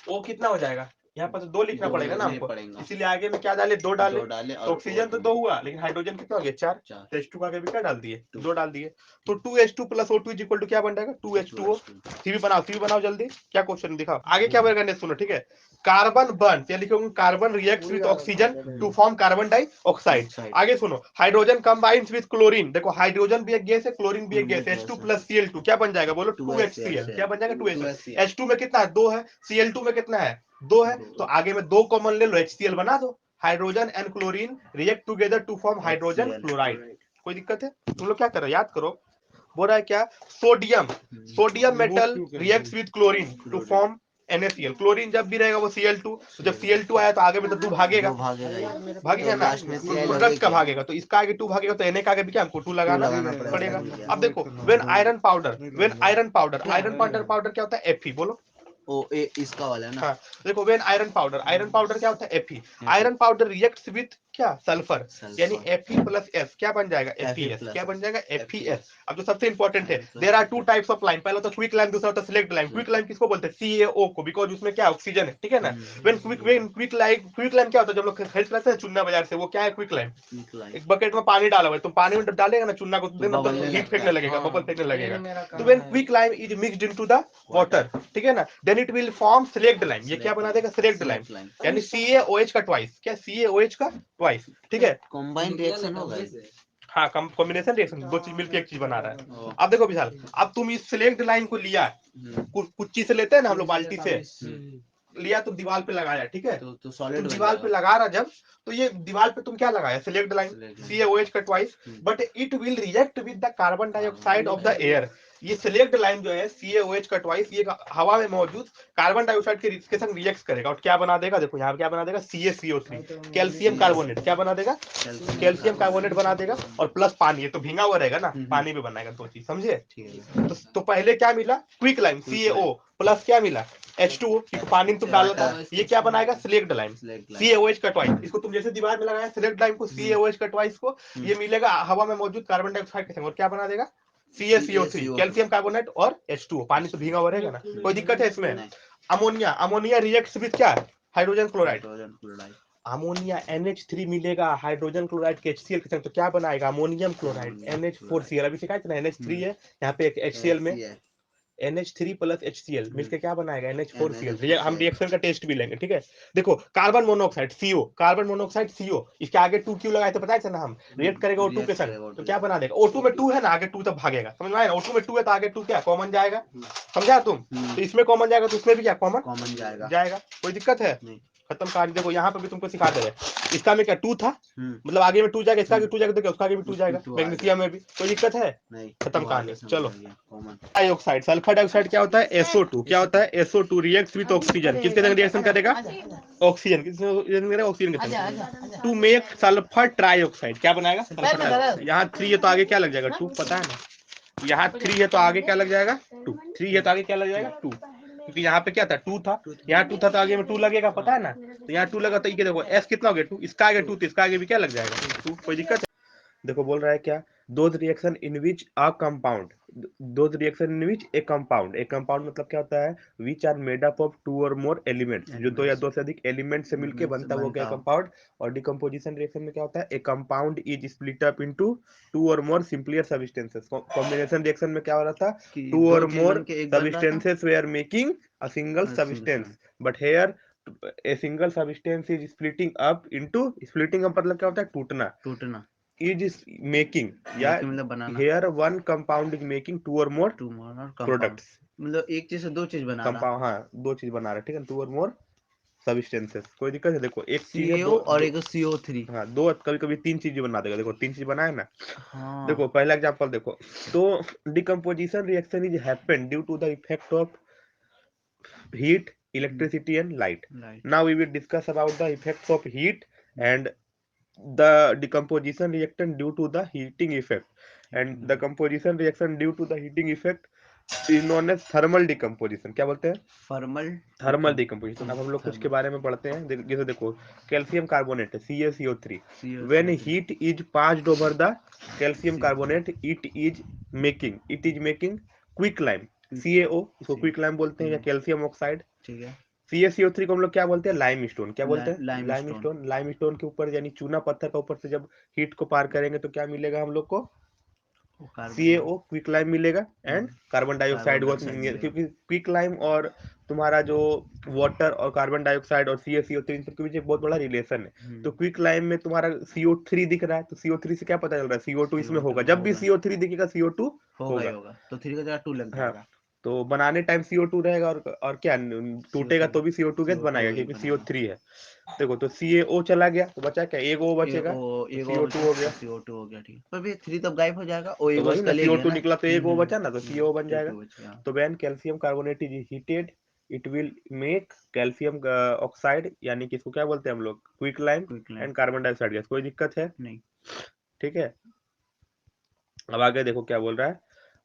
O कितना हो जाएगा, यहाँ पर तो 2 लिखना पड़ेगा ना हमको, इसीलिए आगे में क्या डाले, 2 डाले, तो ऑक्सीजन तो 2 हुआ, लेकिन हाइड्रोजन कितना हो गया 4, तो H2 का आगे भी क्या डाल दिए, 2 डाल दिए, तो 2H2 plus O2 is equal to क्या बन जाएगा 2H2O। सीवी बनाओ जल्दी, क्या क्वेश्चन दिखाओ आगे क्या बनेगा, सुनो ठीक है। कार्बन बर्न, या लिखोगे carbon reacts with oxygen to form carbon dioxide. आगे सुनो, हाइड्रोजन कंबाइंस विद क्लोरीन, देखो हाइड्रोजन भी एक गैस है, क्लोरीन भी एक गैस है, H2 प्लस Cl2 क्या बन जाएगा, बोलो 2HCl, क्या बन जाएगा 2HCl। H2 में कितना है 2 है, Cl2 में कितना है 2 है, तो आगे में 2 कॉमन ले लो, HCl बना दो। Hydrogen and chlorine react together to form hydrogen chloride. कोई दिक्कत है, तुम लोग क्या कर रहे हो, याद करो। बोल रहा है क्या, sodium metal reacts with chlorine to form NaCl। Chlorine जब भी रहेगा वो Cl2, तो जब Cl2 आया तो आगे में तो 2 भागेगा ना, प्रोडक्ट का भागेगा, तो इसका आगे 2 भागेगा, तो Na का आगे भी क्या हमको 2 लगाना पड़ेगा। अब देखो व्हेन आयरन पाउडर क्या होता है Fe, बोलो इसका वाला ना। हाँ, देखो व्हेन आयरन पाउडर क्या होता है Fe, iron powder reacts with क्या सल्फर, यानी Fe प्लस S क्या बन जाएगा FeS, क्या बन जाएगा FeS। अब जो सबसे इंपॉर्टेंट है, there are 2 types of lime, पहला तो क्विक लाइन, दूसरा होता है सिलेक्ट लाइन। क्विक लाइन किसको बोलते हैं, CaO को, बिकॉज उसमें क्या ऑक्सीजन है, ठीक है ना। व्हेन क्विक लाइन क्या होता है, जब लोग खरीद लाते हैं चुन्ना बाजार से, वो क्या है क्विक लाइन, एक बकेट में पानी डाला हुआ है, तो पानी में डालेगा ना चुन्ना को, तो हीट फेंकने लगेगा, बबल फेंकने लगेगा। तो when quick lime is mixed into the water, ठीक है ना, then it will form slaked lime, ये क्या बना देगा सिलेक्ट लाइन, यानी CaOH का ट्वाइस, क्या CaOH का ट्वाइस, ठीक है, कंबाइन रिएक्शन होगा। हाँ कॉम्बिनेशन रिएक्शन, 2 चीज मिलकर एक चीज बना रहा है। अब देखो विशाल, अब तुम इस सिलेक्ट लाइन को लिया, कुच्ची से लेते हैं ना हम लोग, बाल्टी से लिया, तुम दीवार पे लगाया, ठीक है, तो सॉलिड तुम दीवार पे लगा रहा जब, तो ये दीवार पे तुम क्या लगाया सिलेक्ट लाइन CaOH का twice, but it will react with the carbon dioxide of the air. ये सिलेक्ट लाइन जो है CaOH का ट्वाइस, ये हवा में मौजूद कार्बन डाइऑक्साइड के संग रिएक्ट करेगा, और क्या बना देगा, देखो यहाँ क्या बना देगा CaCO3, कैल्शियम कार्बोनेट, क्या बना देगा कैल्शियम कार्बोनेट बना देगा, और प्लस पानी, ये तो भींगा हुआ रहेगा ना, पानी भी बनाएगा, 2 चीज समझे। तो पहले क्या मिला क्विक लाइन CaO प्लस क्या मिला H2O, पानी में तुम डाला था, ये क्या बनाएगा सिलेक्ट लाइन CaOH का ट्वाइस। इसको तुम जैसे दीवार में लगाया सिलेक्ट लाइन को CaOH का ट्वाइस को, ये मिलेगा हवा में मौजूद कार्बन डाइऑक्साइड के संग, और क्या बना देगा CaCO3, कैल्शियम कार्बोनेट और H2O, पानी तो भीगा हुआ रहेगा ना, कोई दिक्कत है इसमें। अमोनिया रिएक्ट्स विद क्या हाइड्रोजन क्लोराइड, अमोनिया NH3 मिलेगा हाइड्रोजन क्लोराइड के HCl के संग, तो क्या बनाएगा अमोनियम क्लोराइड NH4Cl। अभी सिखाया था ना NH3 है, यहाँ पे एक HCl में NH3 प्लस HCl मिलकर क्या बनाएगा NH4Cl। हम रिएक्शन का टेस्ट भी लेंगे, ठीक है। देखो कार्बन मोनोऑक्साइड CO, इसके आगे 2 क्यों लगाए थे पता है ना, हम रिएक्ट करेगा O2 के संग, तो क्या बना देगा, O2 में 2 है ना, आगे 2 तब भागेगा, समझ में आया ना, O2 में 2 है तो आगे 2 क्या कॉमन जाएगा, समझा तुम, तो इसमें कॉमन जाएगा तो उसमें भी क्या कॉमन जाएगा, कोई दिक्कत है, खत्म कहानी। देखो यहाँ पे भी तुमको सिखा दे रहे, इसका में क्या 2 था, मतलब आगे में 2 जाएगा, इसका आगे 2 जाएगा, तो क्या उसका आगे भी 2 जाएगा, मैग्नीशियम में भी, कोई दिक्कत है, खत्म कहानी। चलो डाइऑक्साइड, सल्फर डाइऑक्साइड क्या होता है SO2, क्या होता है SO2 रिएक्ट्स विद ऑक्सीजन, किसके संग रिएक्शन करेगा ऑक्सीजन, किसके संग करेगा ऑक्सीजन के संग, टू मेक सल्फर ट्राइऑक्साइड, क्या बनाएगा सल्फर ट्राइऑक्साइड। यहाँ 3 है तो आगे क्या लग जाएगा 2, पता है ना, यहाँ 3 है तो आगे क्या लग जाएगा 2, 3 है तो आगे क्या लग जाएगा 2, क्योंकि यहाँ पे क्या था 2 था, यहाँ 2 था तो आगे में 2 लगेगा, पता है ना, तो यहाँ 2 लगा, तो ये देखो S कितना हो गया 2, इसका आगे 2, तो इसका आगे भी क्या लग जाएगा 2, कोई दिक्कत है। देखो बोल रहा है क्या, those reaction in which a compound, a compound मतलब क्या होता है, which are made up of 2 और मोर एलिमेंट्स, जो 2 या 2 से अधिक एलिमेंट से मिलके बनता है वो क्या कंपाउंड। और डिकम्पोजिशन रिएक्शन में क्या होता है, a compound is split up into 2 और more simpler substances. Combination reaction में क्या हो रहा था, 2 और more substances they are making a single substance, but here a single substance is splitting up मतलब क्या होता है टूटना, is making या here one compound is making 2 or more products, मतलब एक चीज से 2 चीज बना रहा, हाँ 2 चीज बना रहा है, ठीक है 2 or more सब्सटेंसेस, कोई दिक्कत है? देखो एक चीज है, CaO दो, और दो एक CO3। हाँ, दो कभी कभी तीन चीजें बना देगा। देखो तीन चीज बनाए ना। हाँ। देखो पहला एग्जांपल देखो, तो decomposition reaction is happen due to the effect of heat, electricity and light. Light. Now we will discuss about the effects of heat and the decomposition reaction due to the heating effect. And the composition reaction due to the heating effect is known as thermal decomposition. क्या बोलते हैं? Thermal. Thermal decomposition. अब हम लोग कुछ के Thermal. बारे में पढ़ते हैं। जैसे देखो कैल्शियम कार्बोनेट है CaCO3, when CO3. heat is passed over the calcium CO3. carbonate it is making quick lime CaO, इसको क्विक लाइम बोलते हैं, या कैल्शियम ऑक्साइड। ठीक है। CaCO3 को हम लोग क्या बोलते हैं? Lime stone. क्या बोलते हैं? Lime Limestone. Stone. Lime stone के ऊपर यानी चूना पत्थर का ऊपर से जब हीट को पार करेंगे तो क्या मिलेगा हम लोग को? वो कार्बन। CaO क्विक लाइम मिलेगा एंड कार्बन डाइऑक्साइड को, डाइऑक्साइड मिलेगा। क्योंकि क्विक लाइम और तुम्हारा जो वाटर और कार्बन डाइऑक्साइड और CaCO3 इन सबके बीच एक बहुत बड़ा रिलेशन है। तो क्विक लाइम में तुम्हारा CO3 दिख रहा है, तो CO3 से क्या पता चल रहा है? CO2 इसमें होगा। जब भी CO3 दिखेगा CO2 होगा ही होगा। होगा, तो 3 का जगह 2 लग हाँ, जाएगा। तो बनाने टाइम CO2 रहेगा और क्या टूटेगा तो भी CO2 गैस CO2 बनाएगा, ही क्योंकि बनेगा। CO3 है। देखो तो CaO चला गया तो बचा क्या? एक O बचेगा, एक तो CO2 हो गया। CO2 हो गया। ठीक है, पर भी 3 तब गायब हो जाएगा, और तो एक वही ना, चले गया CO2 ना। निकला तो एक O बचा ना, तो CO बन जाएगा। CO2 बच गया। तो when calcium carbonate is heated it will make calcium oxide, यानी कि इसको क्या बोलते हैं हम लोग? Quick lime quick lime. And carbon dioxide gas. कोई दिक्कत है? नहीं। ठीक है। अब आगे देखो क्या बोल रहा है।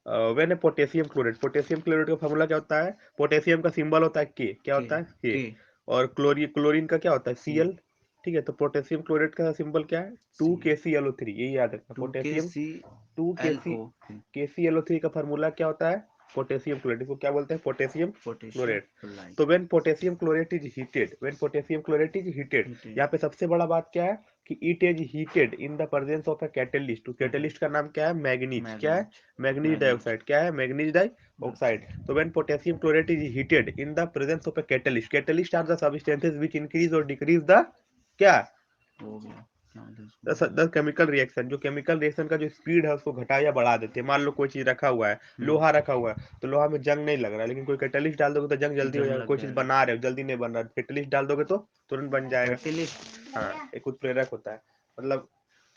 व्हेन पोटेशियम क्लोराइड का फॉर्मूला क्या होता है? पोटेशियम का सिंबल होता है के। क्या होता है? के। के। और क्लोरीन का क्या होता है? Cl। ठीक है, तो पोटेशियम क्लोराइड का सिंबल क्या है? 2KClO3। यही याद रखना। पोटेशियम 2KClO3 का फॉर्मूला क्या होता है? Potassium chloride. इसको क्या बोलते हैं? Potassium chloride. तो when potassium chloride is heated, यहाँ पे सबसे बड़ा बात क्या है कि it is heated in the presence of a catalyst. Catalyst का नाम क्या है? मैग्नीज। क्या है? Manganese dioxide. क्या है? Manganese dioxide. तो when potassium chloride is heated in the presence of a catalyst are the substances which increase और डिक्रीज द क्या? The chemical reaction. जो केमिकल रिएक्शन का जो स्पीड है उसको घटा या बढ़ा देते हैं। मान लो कोई चीज रखा हुआ है, लोहा रखा हुआ है, तो लोहा में जंग नहीं लग रहा है, लेकिन कोई कैटलिस्ट डाल दोगे तो जंग जल्दी हो जाएगा। कोई चीज बना रहे हो, जल्दी नहीं बन रहा, कैटलिस्ट डाल दोगे तो तुरंत बन जाएगा। हाँ, एक उत्प्रेरक होता है। मतलब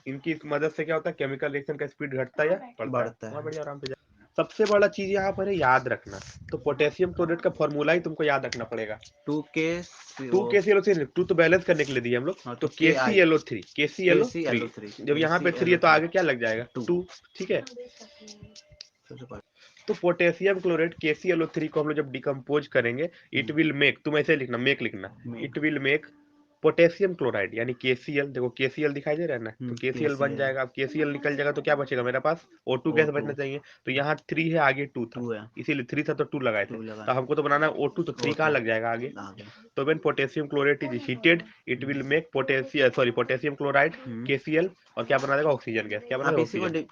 इनकी मदद से क्या होता है? केमिकल रिएक्शन का स्पीड घटता है या बढ़ता है। बढ़िया, आराम से। सबसे बड़ा चीज यहाँ पर है याद रखना। तो पोटेशियम क्लोराइड का फॉर्मूला ही तुमको याद रखना पड़ेगा। 2KClO3। 2 तो बैलेंस करने के लिए दिए हम लोग। तो KClO3 जब यहाँ पे 3 है तो आगे क्या लग जाएगा? 2। ठीक है, तो पोटेशियम क्लोराइड KClO3 को हम लोग जब डिकम्पोज करेंगे इट विल मेक, तुम ऐसे लिखना, मेक लिखना, it will make potassium chloride यानी KCl। देखो KCl दिखाई दे रहा है ना, तो KCl बन जाएगा। अब KCl निकल जाएगा तो क्या बचेगा मेरे पास? O2 गैस बचना चाहिए। तो यहाँ 3 है, आगे 2 था, इसीलिए 3 था तो 2 लगाए थे। तो हमको तो बनाना है O2, तो 3 कहाँ लग जाएगा आगे? तो when potassium chloride is heated it will make potassium chloride KCl, और क्या बना देगा? Oxygen gas. क्या बना देगा? ऑक्सीजन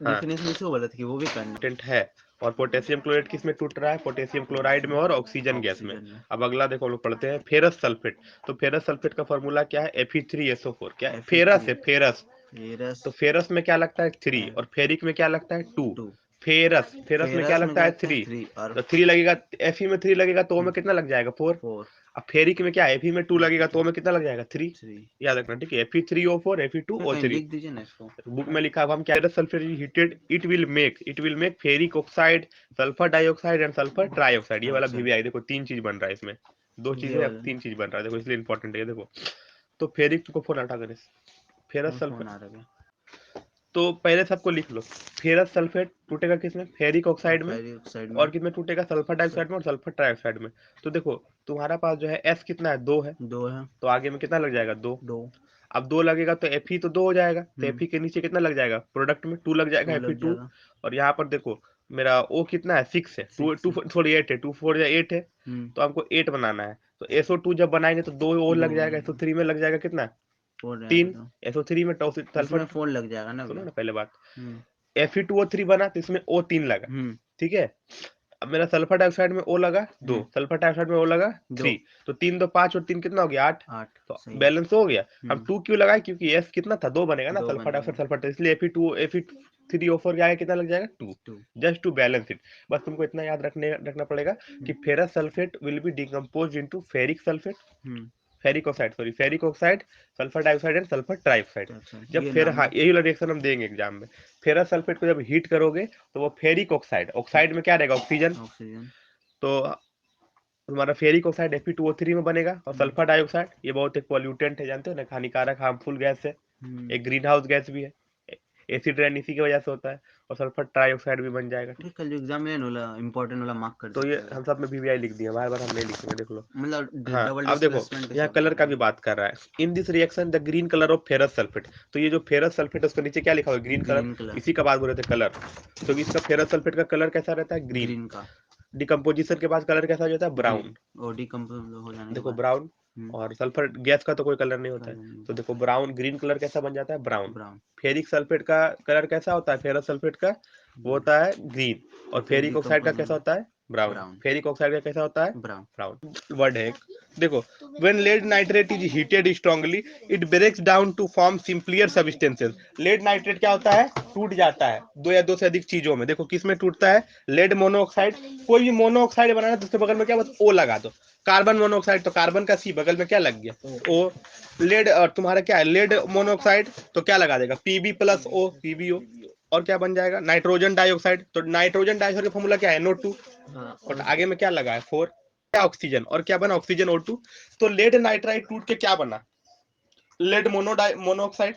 है। और पोटेशियम क्लोराइड किस में टूट रहा है? पोटेशियम क्लोराइड में और ऑक्सीजन गैस में। अब अगला देखो हम लोग पढ़ते हैं फेरस सल्फेट। तो फेरस सल्फेट का फॉर्मूला क्या है? Fe3SO4। क्या है? फेरस है, फेरस। तो फेरस में क्या लगता है? 3, और फेरिक में क्या लगता है? 2। फेरस में क्या लगता है? 3। तो 3 लगेगा, Fe में 3 लगेगा तो O में कितना लग जाएगा? 4। अब फेरिक में क्या है? Fe में 2 लगेगा तो O में कितना लग जाएगा? 3। याद रखना, ठीक है। Fe3O4 Fe2O3 लिख दीजिए ना इसको। बुक में लिखा है। हम क्या? Sulphate heated it will make ferric oxide, sulphur dioxide and sulphur trioxide. ये वाला भी आई। देखो 3 चीज बन रहा है इसमें, 2 चीजें अब 3 चीज बन रहा है। देखो इसलिए इंपॉर्टेंट है। देखो तो फेरिक को फोन हटा कर, फेरस सल्फेट। तो पहले सबको लिख लो। फेरस सल्फेट टूटेगा किसमें? फेरिक ऑक्साइड में। और किसमें टूटेगा? सल्फर डाइऑक्साइड में और सल्फर ट्राइऑक्साइड में। तो देखो तुम्हारा पास जो है S कितना है? 2 है। तो आगे में कितना लग जाएगा? 2। अब 2 लगेगा तो Fe तो 2 हो जाएगा, तो Fe के नीचे कितना लग जाएगा? प्रोडक्ट में 2 लग जाएगा, Fe2। और यहाँ पर देखो मेरा O कितना है? 6 है। 8 है, 2 4 8 है, तो हमको 8 बनाना है। तो SO2 जब बनाएंगे तो 2 और लग जाएगा, SO3 में लग जाएगा कितना? 3। SO3 में सल्फर फोन लग जाएगा ना। सुनो ना पहले बात। Fe2O3 बना तो इसमें O3 लगा, ठीक है। अब मेरा सल्फर डाइऑक्साइड में O लगा 2, सल्फर डाइऑक्साइड में O लगा 3, तो 3 2 5 और 3 कितना हो गया? 8। तो बैलेंस हो गया। हम 2 क्यों लगाए? क्योंकि S कितना था? 2 बनेगा ना, सल्फर डाइऑक्साइड सल्फर, इसलिए Fe3O4 क्या है? कितना लग जाएगा? 2। Just to balance it. बस तुमको इतना याद रखना पड़ेगा कि ferrous sulphate will be decompose into ferric sulphate, ferric oxide, sorry ferric oxide, sulphur dioxide and sulphur trioxide. अच्छा, जब ये फिर नाम हाँ है। यही वाला रिएक्शन हम देंगे एग्जाम में। फेरस सल्फेट को जब हीट करोगे तो वो फेरिक ऑक्साइड, ऑक्साइड में क्या रहेगा ऑक्सीजन, ऑक्सीजन। तो तुम्हारा फेरिक ऑक्साइड Fe2O3 में बनेगा। और सल्फर डाइऑक्साइड ये बहुत एक पॉल्यूटेंट है, जानते हो ना, हानिकारक हार्मफुल गैस है, एक ग्रीन हाउस गैस भी है, एसिड रेन इसी की वजह से होता है। और सल्फर ट्राइऑक्साइड भी बन जाएगा। ये कल जो एग्जाम में वाला इंपॉर्टेंट वाला मार्क कर तो ये देते हैं। हम सब में VVI लिख दिया, बार बार हम नहीं लिखेंगे, देख लो। मतलब हाँ डबल अब देखो डिस्प्लेसमेंट के यहाँ साथ कलर का होता भी बात कर रहा है। इन this reaction the green colour of ferrous sulphate, तो ये जो फेरस सल्फेट है उसके नीचे क्या लिखा हुआ है, ग्रीन ग्रीन कलर, कलर। इसी का बात बोल रहे थे कलर। तो इसका फेरस सल्फेट का कलर कैसा रहता है, ग्रीन। ग्रीन का डिकम्पोजिशन के बाद कलर कैसा हो जाता है, ब्राउन। ग्रीन, और डिकम्पोज हो जाने के देखो बाद ब्राउन, और सल्फर गैस का तो कोई कलर नहीं होता है, कलर तो देखो ब्राउन, ग्रीन कलर कैसा बन जाता है, ब्राउन। ब्राउन। फेरिक सल्फेट का कलर कैसा होता है, फेरस सल्फेट का वो होता है ग्रीन। और फिर फेरिक ऑक्साइड का कैसा होता है, ब्राउन। ब्राउन। फेरिक ऑक्साइड का कैसा होता है, ब्राउन। ब्राउन वर्ड है एक। देखो when lead nitrate is heated strongly it breaks down to form simpler substances. Lead nitrate क्या होता है, टूट जाता है दो या दो से अधिक चीजों में। देखो किस में टूटता है, लेड मोनोऑक्साइड, कोई भी मोनोऑक्साइड बनाना तो उसके बगल में क्या बस ओ लगा दो। कार्बन मोनोऑक्साइड तो कार्बन का सी, बगल में क्या लग गया ओ। लेड और तुम्हारा क्या है, लेड मोनोऑक्साइड तो क्या लगा देगा, Pb प्लस ओ, PbO। और क्या बन जाएगा, नाइट्रोजन डाइऑक्साइड, तो नाइट्रोजन डाइऑक्साइड का फॉर्मूला क्या है, NO2। और आगे में क्या लगा है, 4। क्या ऑक्सीजन, और क्या बना ऑक्सीजन O2। तो लेड नाइट्राइड टूट के क्या बना, लेड मोनोऑक्साइड,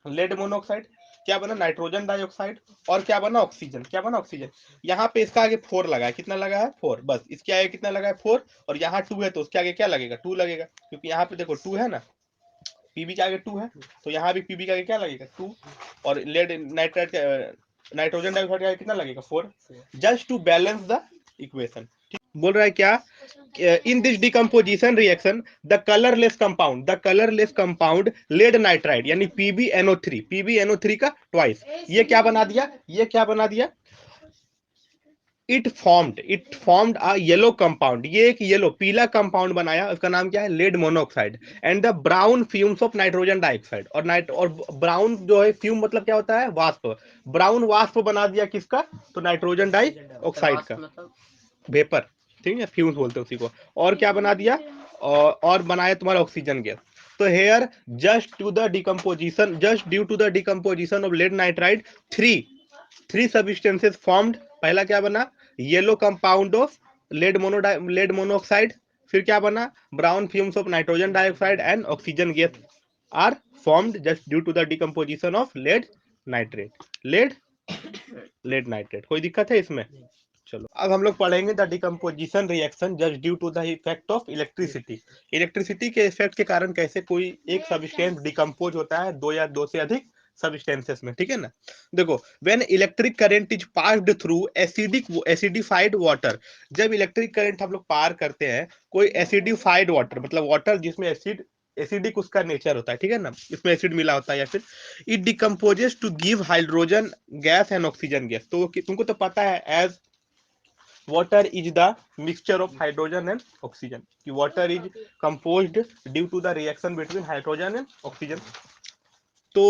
लेड मोनोऑक्साइड क्या बना, नाइट्रोजन डाइऑक्साइड। और क्या बना ऑक्सीजन, क्या बना ऑक्सीजन। यहाँ पे इसका आगे 4 लगा है, कितना लगा है 4, बस इसके आगे कितना लगा है 4। और यहाँ 2 है तो उसके आगे क्या लगेगा, 2 लगेगा, क्योंकि यहाँ पे देखो 2 है ना, Pb के आगे 2 है, तो यहाँ भी Pb के आगे क्या लगेगा 2। और लेड नाइट्राइड नाइट्रोजन डाइऑक्साइड के आगे कितना लगेगा 4, just to balance the equation. बोल रहा है क्या, in this decomposition reaction the colourless compound lead nitride यानी PbNO3 का ट्वाइस, ये क्या बना दिया, ये क्या बना दिया, it formed a yellow compound, ये एक येलो पीला कंपाउंड बनाया, उसका नाम क्या है, lead monoxide. And the brown fumes of nitrogen dioxide, और ब्राउन जो है फ्यूम मतलब क्या होता है, वाष्प, ब्राउन वाष्प बना दिया किसका, तो नाइट्रोजन डाइऑक्साइड का, मतलब वेपर, ठीक है, फ्यूम्स बोलते हैं उसी को। और क्या बना दिया, और बनाया तुम्हारा ऑक्सीजन गैस। तो here just due to the decomposition of lead nitride three substances formed. पहला क्या बना, yellow compound of lead monoxide, फिर क्या बना, brown fumes of nitrogen dioxide and oxygen gas are formed just due to the decomposition of lead nitrate. कोई दिक्कत है इसमें, चलो अब हम लोग पढ़ेंगे the decomposition reaction just due to the effect of electricity. Electricity के इफेक्ट के कारण कैसे कोई एक सबस्टेंस डिकम्पोज होता है दो या दो से अधिक सबस्टेंसेस में, ठीक है ना। देखो when electric current is passed through acidified water, जब इलेक्ट्रिक करंट हम लोग पार करते हैं कोई एसिडिफाइड वाटर, मतलब वाटर जिसमें एसिडिक उसका नेचर होता है, ठीक है ना, इसमें एसिड मिला होता है, या फिर it decomposes to give hydrogen gas and oxygen gas. तो तुमको तो पता है as water is the mixture of hydrogen and oxygen, कि water is composed due to the reaction between hydrogen and oxygen। तो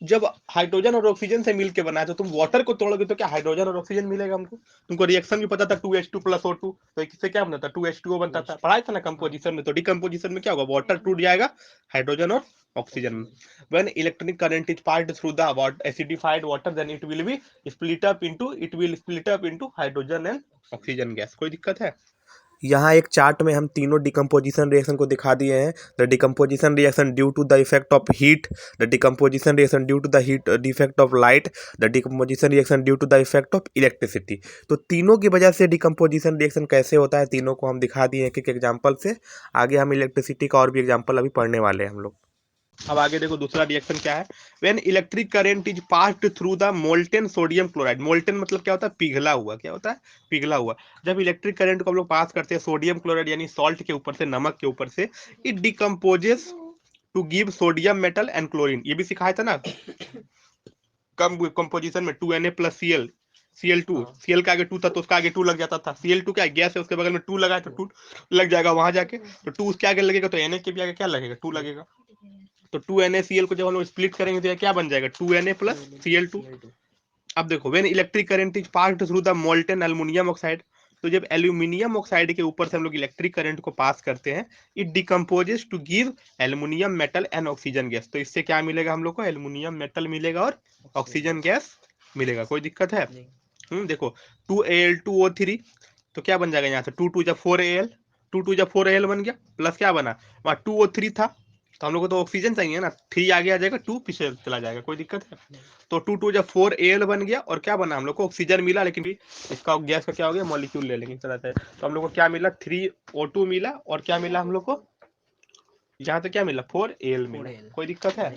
जब हाइड्रोजन और ऑक्सीजन से मिलके बना है तो तुम वाटर को तोड़ोगे तो क्या हाइड्रोजन और ऑक्सीजन मिलेगा हमको। तुमको रिएक्शन भी पता था 2H2 + O2, तो इससे क्या बनता था, 2H2O बनता था, पढ़ाया था ना कंपोजिशन में। तो डिकम्पोजिशन में क्या होगा, वाटर टूट जाएगा हाइड्रोजन और ऑक्सीजन में। When electric current is passed through the acidified water then it will split up into hydrogen and oxygen gas. कोई दिक्कत है, यहाँ एक चार्ट में हम तीनों डिकम्पोजिशन रिएक्शन को दिखा दिए हैं। The decomposition reaction due to the effect of heat, the decomposition reaction due to the heat effect of light, the decomposition reaction due to the effect of electricity. तो तीनों की वजह से डिकम्पोजिशन रिएक्शन कैसे होता है, तीनों को हम दिखा दिए एक एक एग्जाम्पल से। आगे हम इलेक्ट्रिसिटी का और भी एग्जाम्पल अभी पढ़ने वाले हैं हम लोग। अब आगे देखो दूसरा रिएक्शन क्या है, when electric current is passed through the molten sodium chloride. Molten मतलब क्या होता है, पिघला हुआ, क्या होता है, पिघला हुआ। जब इलेक्ट्रिक करंट को हम लोग पास करते हैं सोडियम क्लोराइड यानी सॉल्ट के ऊपर से, नमक के ऊपर से, it decomposes to give sodium metal and chlorine. ये भी सिखाया था ना कम कंपोजिशन में, 2Na + Cl2, Cl का आगे 2 था तो उसका आगे 2 लग जाता था। Cl2 क्या गैस है, उसके बगल में 2 लगा है तो 2 लग जाएगा वहां जाके, तो 2 उसके आगे लगेगा तो Na के भी आगे क्या लगेगा, 2 लगेगा। तो 2NaCl को जब हम लोग स्प्लिट करेंगे तो क्या बन जाएगा, 2Na + Cl2। अब देखो when electric current is passed through the molten aluminium oxide, तो जब एल्यूमिनियम ऑक्साइड के ऊपर से हम लोग इलेक्ट्रिक करंट को पास करते हैं, it decomposes to give aluminium metal and oxygen gas. तो इससे क्या मिलेगा हम लोग को? एल्यूमिनियम मेटल मिलेगा और ऑक्सीजन गैस मिलेगा। कोई दिक्कत है? देखो 2Al2O3, तो क्या बन जाएगा यहाँ से? 2 2 जब 4Al, 2 2 जब 4Al बन गया, प्लस क्या बना? वहाँ 2O3 था, तो हम लोग को तो ऑक्सीजन चाहिए ना, 3 आगे आ जाएगा, 2 पीछे चला जाएगा। कोई दिक्कत है? तो 2 2 जब 4Al बन गया और क्या बना? हम लोग को ऑक्सीजन मिला, लेकिन भी इसका गैस का क्या हो गया? मॉलिक्यूल ले लेंगे इस तरह से। तो हम लोग को क्या मिला? 3O2 मिला, और क्या मिला हम लोग को? यहाँ तो क्या मिला? 4Al मिला। कोई दिक्कत है?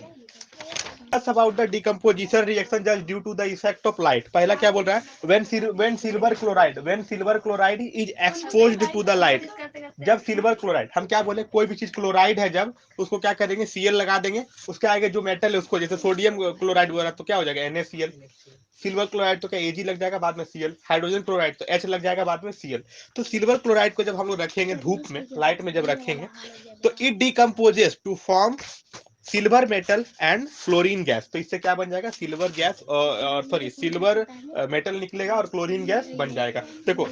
About the decomposition reaction just due to the effect of light। पहला क्या बोल रहा है? when silver chloride is exposed to the light। जब सिल्वर क्लोराइड, हम क्या बोले? कोई भी चीज क्लोराइड है जब, उसको क्या करेंगे? Cl लगा देंगे, उसके आगे जो मेटल है उसको, जैसे सोडियम क्लोराइड वगैरह, तो क्या हो जाएगा? NaCl। सिल्वर क्लोराइड तो क्या Ag लग जाएगा, बाद में Cl। हाइड्रोजन क्लोराइड तो H लग जाएगा, बाद में Cl। तो सिल्वर क्लोराइड को जब हम लोग रखेंगे धूप में, लाइट में जब रखेंगे, तो it decomposes to form silver metal and chlorine gas. तो इससे क्या बन जाएगा? Silver gas, sorry silver metal निकलेगा और क्लोरीन गैस बन जाएगा। देखो,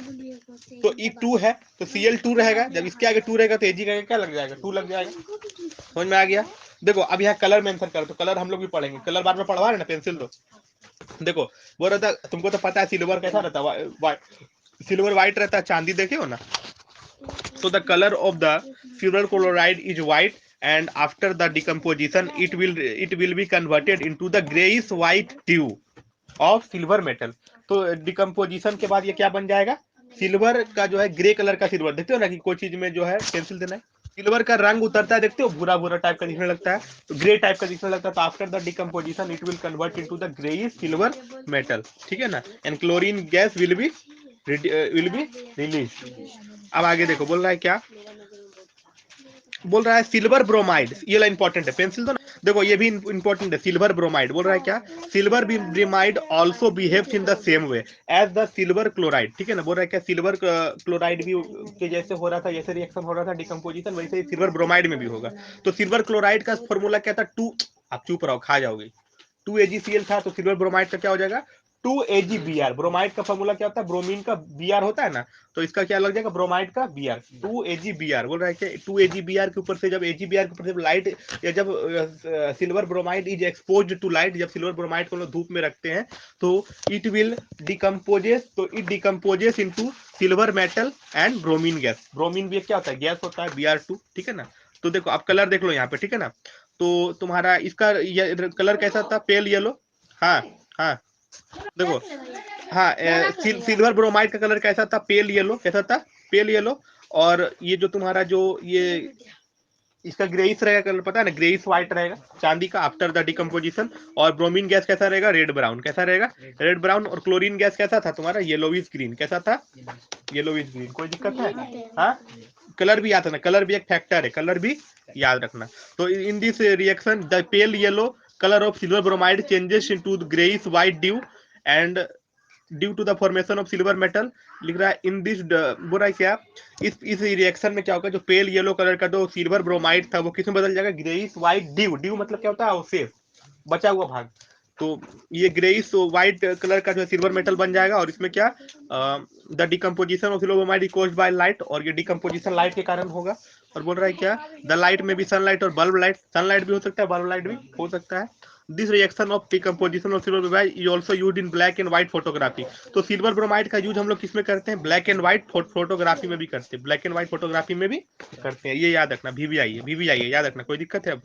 तो E2 है तो Cl2 रहेगा, जब इसके आगे 2 रहेगा तो Ag का क्या लग जाएगा? 2 लग जाएगा। समझ में आ गया? देखो अब यहाँ कलर मेंशन करो, तो कलर हम लोग भी पढ़ेंगे, कलर बाद में पढ़वा रहे ना, पेंसिल दो। देखो वो रहता, तुमको तो पता है सिल्वर कैसा रहता है? सिल्वर व्हाइट रहता है, चांदी देखे हो ना? So the color of the silver chloride is white, and after the decomposition it will be converted into the grayish white hue of silver metal। तो डिकम्पोजिशन के बाद ये क्या बन जाएगा? सिल्वर का जो है ग्रे कलर का सिल्वर, देखते हो ना कि कोई चीज में जो है पेंसिल देना है, सिल्वर का रंग उतरता है, देखते हो भूरा भूरा टाइप का दिखने लगता है, तो ग्रे टाइप का दिखने लगता है। तो after the decomposition it will convert into the greyish silver metal, ठीक है ना? And chlorine gas will be release. अब आगे देखो, बोल रहा है क्या? बोल रहा है सिल्वर ब्रोमाइड, ये ला इंपॉर्टेंट है, पेंसिल दो ना। देखो ये भी इंपॉर्टेंट है, सिल्वर ब्रोमाइड। बोल रहा है क्या? Silver bromide also behaves in the same way as the silver chloride, ठीक है ना? बोल रहा है क्या? सिल्वर क्लोराइड भी के जैसे हो रहा था, जैसे रिएक्शन हो रहा था डिकम्पोजिशन, वैसे ही सिल्वर ब्रोमाइड में भी होगा। तो सिल्वर क्लोराइड का फॉर्मूला क्या था? 2, आप चुप रहो, खा जाओगे। 2AgCl था, तो सिल्वर ब्रोमाइड का क्या हो जाएगा? 2AgBr। ब्रोमाइड का फॉर्मूला क्या होता है? ब्रोमीन का Br होता है ना, तो इसका क्या लग जाएगा? ब्रोमाइड का Br, 2AgBr। बोल रहा है कि 2AgBr के ऊपर से जब AgBr के ऊपर से लाइट, या जब silver bromide is exposed to light, जब सिल्वर ब्रोमाइड को लोग धूप में रखते हैं, तो इट विल डिकम्पोजेस, तो it decomposes into silver metal and bromine gas. Bromine भी क्या होता है? गैस होता है, Br2, ठीक है ना? तो देखो अब कलर देख लो यहाँ पे, ठीक है ना? तो तुम्हारा इसका कलर कैसा था? Pale yellow. हाँ हाँ देखो, हाँ सिल्वर ब्रोमाइड का कलर कैसा था? Pale yellow. कैसा था? Pale yellow. और ये जो तुम्हारा जो ये इसका ग्रेइश रहेगा कलर, पता है ना? ग्रेइश व्हाइट रहेगा चांदी का आफ्टर द डिकम्पोजिशन। और ब्रोमीन गैस कैसा रहेगा? Red brown. कैसा रहेगा? Red brown. और क्लोरीन गैस कैसा था तुम्हारा? Yellowish green. कैसा था? Yellowish green. कोई दिक्कत है? हाँ, कलर भी याद रखना, कलर भी एक फैक्टर है, कलर भी याद रखना। तो इन this reaction the pale yellow color of silver bromide changes into grayish white due to the formation of silver metal। लिख रहा है इन दिस, बोल रहा है क्या? इस रिएक्शन में क्या होगा? जो पेल येलो कलर का जो सिल्वर ब्रोमाइड था, वो किस में बदल जाएगा? ग्रेइश व्हाइट ड्यू मतलब क्या होता है? अवशेष, बचा हुआ भाग। तो ये ग्रेइश व्हाइट कलर का जो सिल्वर मेटल बन जाएगा। और इसमें क्या? The decomposition of silver bromide is caused by light, और ये डिकम्पोजिशन लाइट के कारण होगा। और बोल रहा है क्या? द लाइट में भी सनलाइट और बल्ब लाइट, सनलाइट भी हो सकता है, बल्ब लाइट भी हो सकता है। This reaction of decomposition of silver bromide is also used in black and white photography. तो सिल्वर ब्रोमाइड का यूज हम लोग किसमें करते हैं? ब्लैक एंड व्हाइट फोटोग्राफी में भी करते हैं, ब्लैक एंड व्हाइट फोटोग्राफी में भी करते हैं। ये याद रखना, VVI है, याद रखना। कोई दिक्कत है अब?